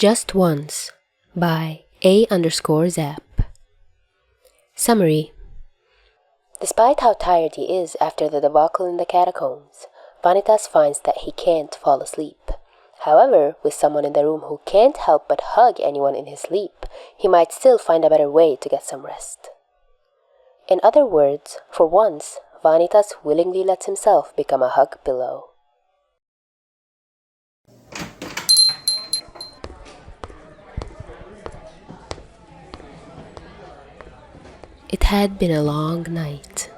Just Once by A_Zap. Summary. Despite how tired he is after the debacle in the catacombs, Vanitas finds that he can't fall asleep. However, with someone in the room who can't help but hug anyone in his sleep, he might still find a better way to get some rest. In other words, for once, Vanitas willingly lets himself become a hug pillow. It had been a long night.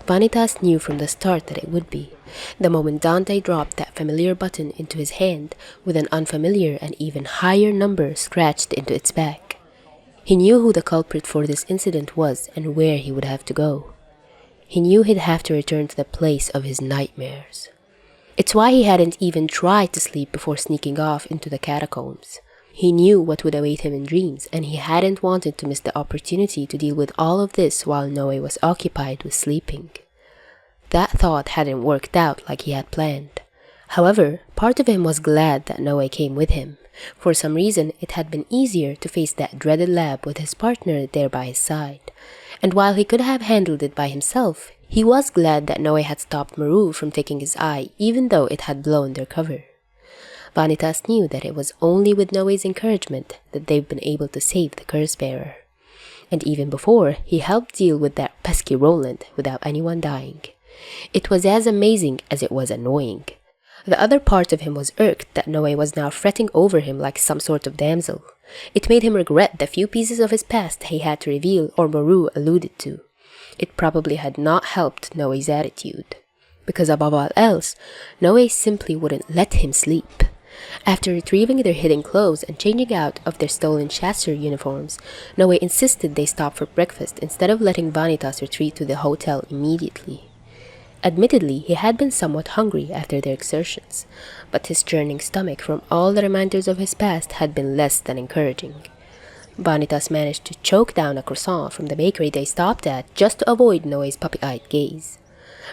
Vanitas knew from the start that it would be, the moment Dante dropped that familiar button into his hand with an unfamiliar and even higher number scratched into its back. He knew who the culprit for this incident was and where he would have to go. He knew he'd have to return to the place of his nightmares. It's why he hadn't even tried to sleep before sneaking off into the catacombs. He knew what would await him in dreams, and he hadn't wanted to miss the opportunity to deal with all of this while Noe was occupied with sleeping. That thought hadn't worked out like he had planned. However, part of him was glad that Noe came with him. For some reason, it had been easier to face that dreaded lab with his partner there by his side. And while he could have handled it by himself, he was glad that Noe had stopped Maru from taking his eye even though it had blown their cover. Vanitas knew that it was only with Noe's encouragement that they've been able to save the curse-bearer. And even before, he helped deal with that pesky Roland without anyone dying. It was as amazing as it was annoying. The other part of him was irked that Noe was now fretting over him like some sort of damsel. It made him regret the few pieces of his past he had to reveal or Maru alluded to. It probably had not helped Noe's attitude. Because above all else, Noe simply wouldn't let him sleep. After retrieving their hidden clothes and changing out of their stolen chasseur uniforms, Noe insisted they stop for breakfast instead of letting Vanitas retreat to the hotel immediately. Admittedly, he had been somewhat hungry after their exertions, but his churning stomach from all the reminders of his past had been less than encouraging. Vanitas managed to choke down a croissant from the bakery they stopped at just to avoid Noe's puppy-eyed gaze.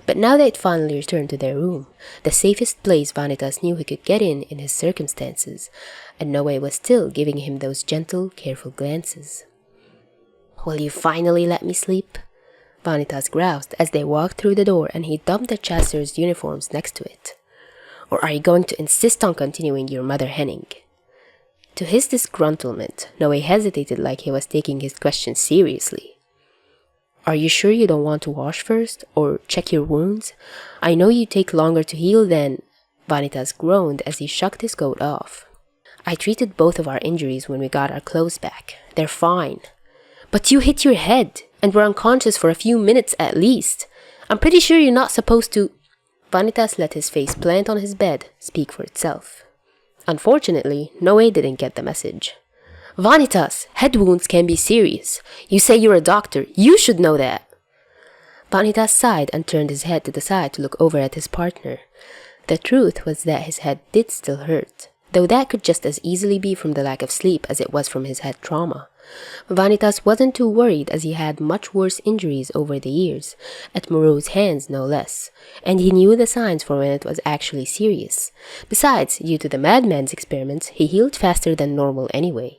But now they'd finally returned to their room, the safest place Vanitas knew he could get in his circumstances, and Noe was still giving him those gentle, careful glances. "Will you finally let me sleep?" Vanitas groused as they walked through the door and he dumped the chasseur's uniforms next to it. "Or are you going to insist on continuing your mother henning?" To his disgruntlement, Noe hesitated like he was taking his question seriously. "Are you sure you don't want to wash first, or check your wounds? I know you take longer to heal than—" Vanitas groaned as he shucked his coat off. "I treated both of our injuries when we got our clothes back. They're fine." "But you hit your head, and were unconscious for a few minutes at least. I'm pretty sure you're not supposed to—" Vanitas let his face plant on his bed speak for itself. Unfortunately, Noe didn't get the message. "Vanitas, head wounds can be serious. You say you're a doctor. You should know that." Vanitas sighed and turned his head to the side to look over at his partner. The truth was that his head did still hurt, though that could just as easily be from the lack of sleep as it was from his head trauma. Vanitas wasn't too worried as he had much worse injuries over the years, at Moreau's hands no less, and he knew the signs for when it was actually serious. Besides, due to the madman's experiments, he healed faster than normal anyway.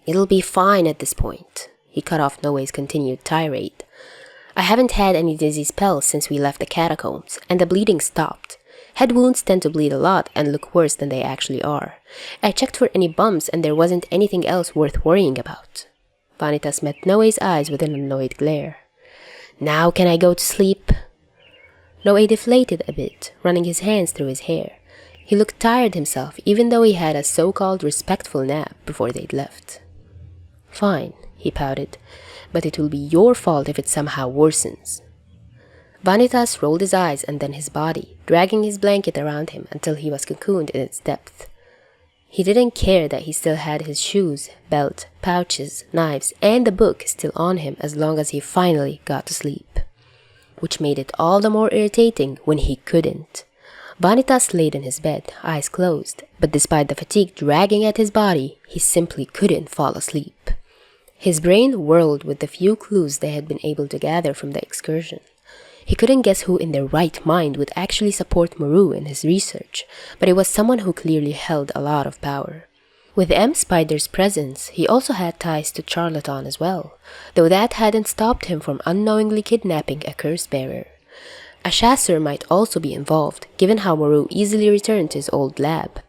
"It'll be fine at this point," he cut off Noe's continued tirade. "I haven't had any dizzy spells since we left the catacombs, and the bleeding stopped. Head wounds tend to bleed a lot and look worse than they actually are. I checked for any bumps and there wasn't anything else worth worrying about." Vanitas met Noe's eyes with an annoyed glare. "Now can I go to sleep?" Noe deflated a bit, running his hands through his hair. He looked tired himself, even though he had a so-called respectful nap before they'd left. "Fine," he pouted, "but it will be your fault if it somehow worsens." Vanitas rolled his eyes and then his body, dragging his blanket around him until he was cocooned in its depth. He didn't care that he still had his shoes, belt, pouches, knives, and the book still on him as long as he finally got to sleep. Which made it all the more irritating when he couldn't. Vanitas laid in his bed, eyes closed, but despite the fatigue dragging at his body, he simply couldn't fall asleep. His brain whirled with the few clues they had been able to gather from the excursion. He couldn't guess who in their right mind would actually support Moreau in his research, but it was someone who clearly held a lot of power. With M. Spider's presence, he also had ties to Charlatan as well, though that hadn't stopped him from unknowingly kidnapping a curse bearer. A chasser might also be involved, given how Woooo easily returned to his old lab.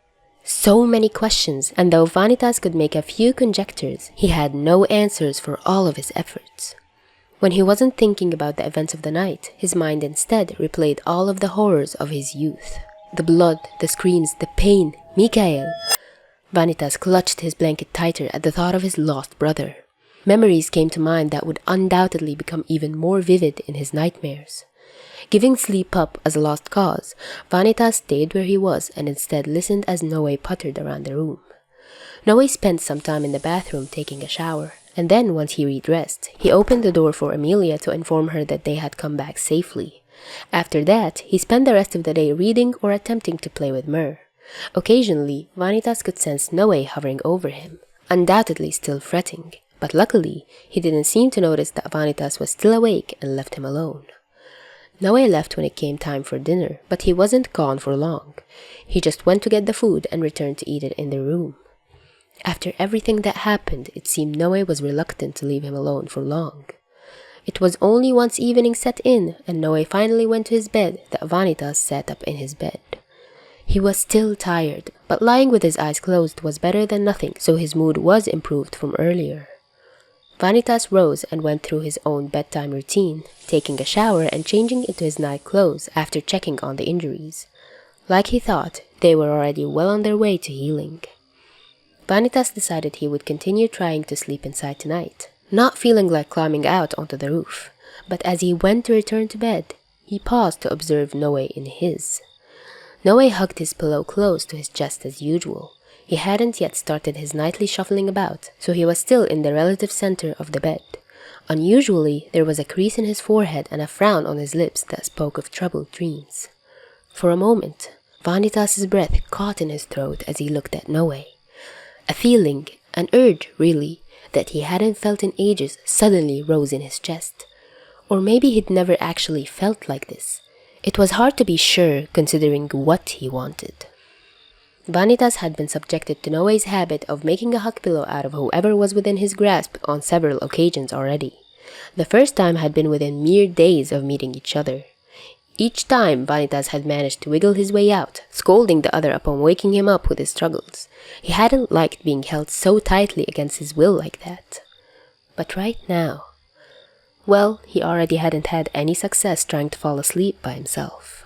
So many questions, and though Vanitas could make a few conjectures, he had no answers for all of his efforts. When he wasn't thinking about the events of the night, his mind instead replayed all of the horrors of his youth. The blood, the screams, the pain, Mikael. Vanitas clutched his blanket tighter at the thought of his lost brother. Memories came to mind that would undoubtedly become even more vivid in his nightmares. Giving sleep up as a lost cause, Vanitas stayed where he was and instead listened as Noe puttered around the room. Noe spent some time in the bathroom taking a shower, and then once he redressed, he opened the door for Amelia to inform her that they had come back safely. After that, he spent the rest of the day reading or attempting to play with Myr. Occasionally, Vanitas could sense Noe hovering over him, undoubtedly still fretting, but luckily, he didn't seem to notice that Vanitas was still awake and left him alone. Noe left when it came time for dinner, but he wasn't gone for long. He just went to get the food and returned to eat it in their room. After everything that happened, it seemed Noe was reluctant to leave him alone for long. It was only once evening set in and Noe finally went to his bed that Vanitas sat up in his bed. He was still tired, but lying with his eyes closed was better than nothing, so his mood was improved from earlier. Vanitas rose and went through his own bedtime routine, taking a shower and changing into his night clothes after checking on the injuries. Like he thought, they were already well on their way to healing. Vanitas decided he would continue trying to sleep inside tonight, not feeling like climbing out onto the roof, but as he went to return to bed, he paused to observe Noe in his. Noe hugged his pillow close to his chest as usual. He hadn't yet started his nightly shuffling about, so he was still in the relative center of the bed. Unusually, there was a crease in his forehead and a frown on his lips that spoke of troubled dreams. For a moment, Vanitas' breath caught in his throat as he looked at Noe. A feeling, an urge really, that he hadn't felt in ages suddenly rose in his chest. Or maybe he'd never actually felt like this. It was hard to be sure considering what he wanted. Vanitas had been subjected to Noe's habit of making a hug pillow out of whoever was within his grasp on several occasions already. The first time had been within mere days of meeting each other. Each time, Vanitas had managed to wiggle his way out, scolding the other upon waking him up with his struggles. He hadn't liked being held so tightly against his will like that. But right now, well, he already hadn't had any success trying to fall asleep by himself.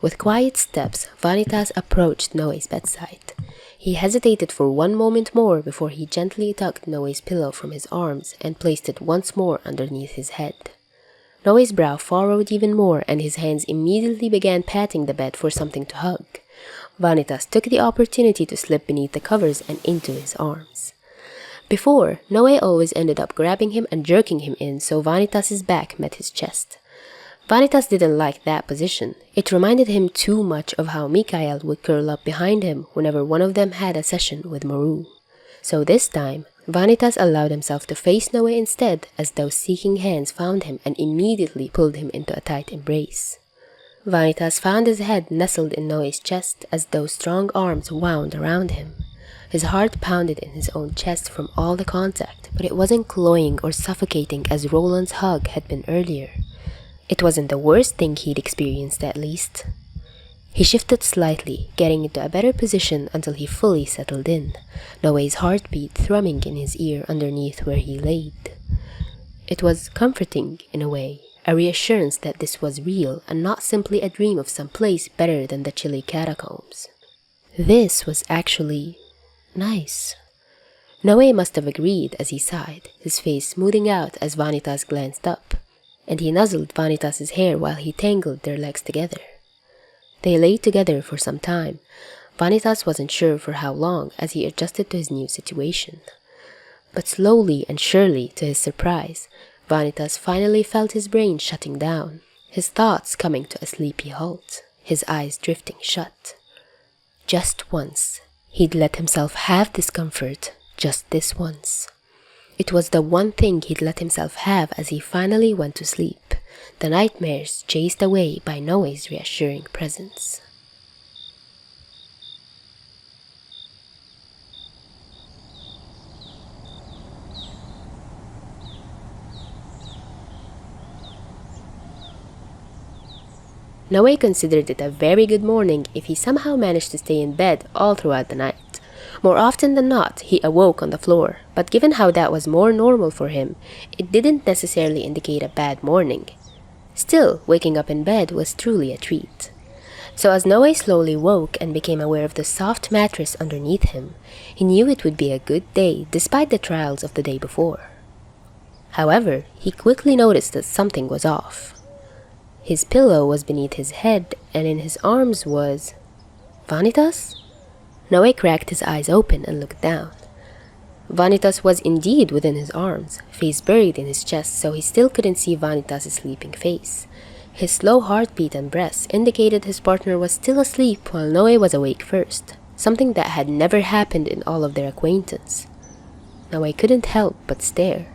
With quiet steps, Vanitas approached Noe's bedside. He hesitated for one moment more before he gently tugged Noe's pillow from his arms and placed it once more underneath his head. Noe's brow furrowed even more and his hands immediately began patting the bed for something to hug. Vanitas took the opportunity to slip beneath the covers and into his arms. Before, Noe always ended up grabbing him and jerking him in so Vanitas' back met his chest. Vanitas didn't like that position. It reminded him too much of how Mikael would curl up behind him whenever one of them had a session with Woooo. So this time, Vanitas allowed himself to face Noe instead as those seeking hands found him and immediately pulled him into a tight embrace. Vanitas found his head nestled in Noe's chest as those strong arms wound around him. His heart pounded in his own chest from all the contact, but it wasn't cloying or suffocating as Roland's hug had been earlier. It wasn't the worst thing he'd experienced, at least. He shifted slightly, getting into a better position until he fully settled in, Noe's heartbeat thrumming in his ear underneath where he laid. It was comforting, in a way, a reassurance that this was real and not simply a dream of some place better than the chilly catacombs. This was actually nice. Noe must have agreed as he sighed, his face smoothing out as Vanitas glanced up, and he nuzzled Vanitas' hair while he tangled their legs together. They lay together for some time. Vanitas wasn't sure for how long as he adjusted to his new situation. But slowly and surely, to his surprise, Vanitas finally felt his brain shutting down, his thoughts coming to a sleepy halt, his eyes drifting shut. Just once, he'd let himself have this comfort, just this once. It was the one thing he'd let himself have as he finally went to sleep, the nightmares chased away by Noe's reassuring presence. Noe considered it a very good morning if he somehow managed to stay in bed all throughout the night. More often than not, he awoke on the floor, but given how that was more normal for him, it didn't necessarily indicate a bad morning. Still, waking up in bed was truly a treat. So as Noe slowly woke and became aware of the soft mattress underneath him, he knew it would be a good day despite the trials of the day before. However, he quickly noticed that something was off. His pillow was beneath his head, and in his arms was... Vanitas? Noe cracked his eyes open and looked down. Vanitas was indeed within his arms, face buried in his chest, so he still couldn't see Vanitas' sleeping face. His slow heartbeat and breaths indicated his partner was still asleep while Noe was awake first, something that had never happened in all of their acquaintance. Noe couldn't help but stare.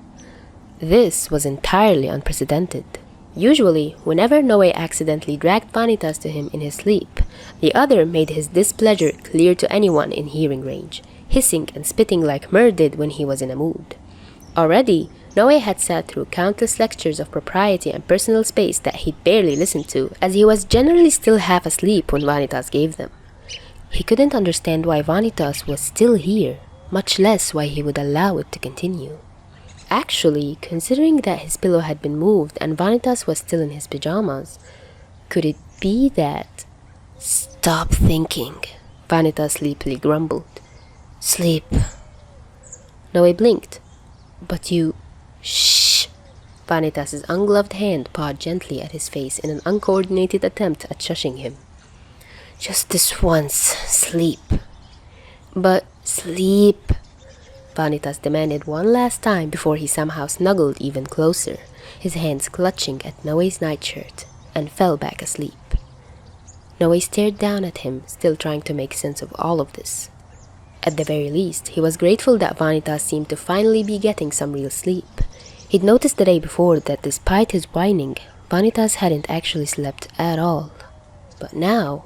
This was entirely unprecedented. Usually, whenever Noe accidentally dragged Vanitas to him in his sleep, the other made his displeasure clear to anyone in hearing range, hissing and spitting like Mer did when he was in a mood. Already, Noe had sat through countless lectures of propriety and personal space that he'd barely listened to, as he was generally still half asleep when Vanitas gave them. He couldn't understand why Vanitas was still here, much less why he would allow it to continue. Actually, considering that his pillow had been moved and Vanitas was still in his pajamas, could it be that... "Stop thinking," Vanitas sleepily grumbled. "Sleep." Noe blinked. "But you..." "Shh!" Vanitas' ungloved hand pawed gently at his face in an uncoordinated attempt at shushing him. "Just this once, sleep." "But sleep," Vanitas demanded one last time before he somehow snuggled even closer, his hands clutching at Noe's nightshirt, and fell back asleep. Noe stared down at him, still trying to make sense of all of this. At the very least, he was grateful that Vanitas seemed to finally be getting some real sleep. He'd noticed the day before that despite his whining, Vanitas hadn't actually slept at all. But now...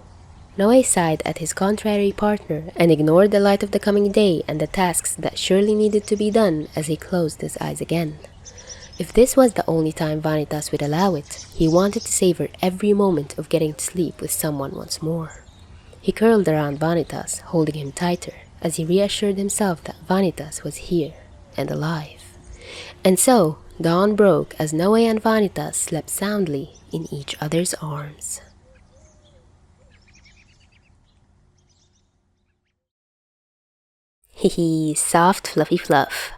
Noe sighed at his contrary partner and ignored the light of the coming day and the tasks that surely needed to be done as he closed his eyes again. If this was the only time Vanitas would allow it, he wanted to savor every moment of getting to sleep with someone once more. He curled around Vanitas, holding him tighter, as he reassured himself that Vanitas was here and alive. And so, dawn broke as Noe and Vanitas slept soundly in each other's arms. Hehe, soft fluffy fluff.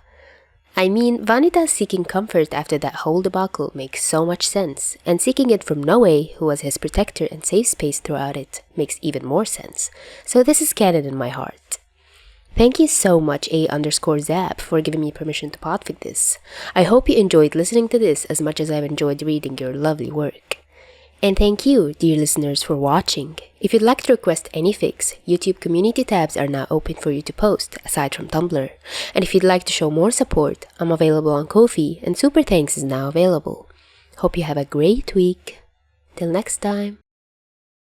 I mean, Vanitas seeking comfort after that whole debacle makes so much sense, and seeking it from Noe, who was his protector and safe space throughout it, makes even more sense. So this is canon in my heart. Thank you so much A_Zap for giving me permission to podfic this. I hope you enjoyed listening to this as much as I've enjoyed reading your lovely work. And thank you, dear listeners, for watching. If you'd like to request any fics, YouTube community tabs are now open for you to post, aside from Tumblr. And if you'd like to show more support, I'm available on Ko-fi, and Super Thanks is now available. Hope you have a great week. Till next time.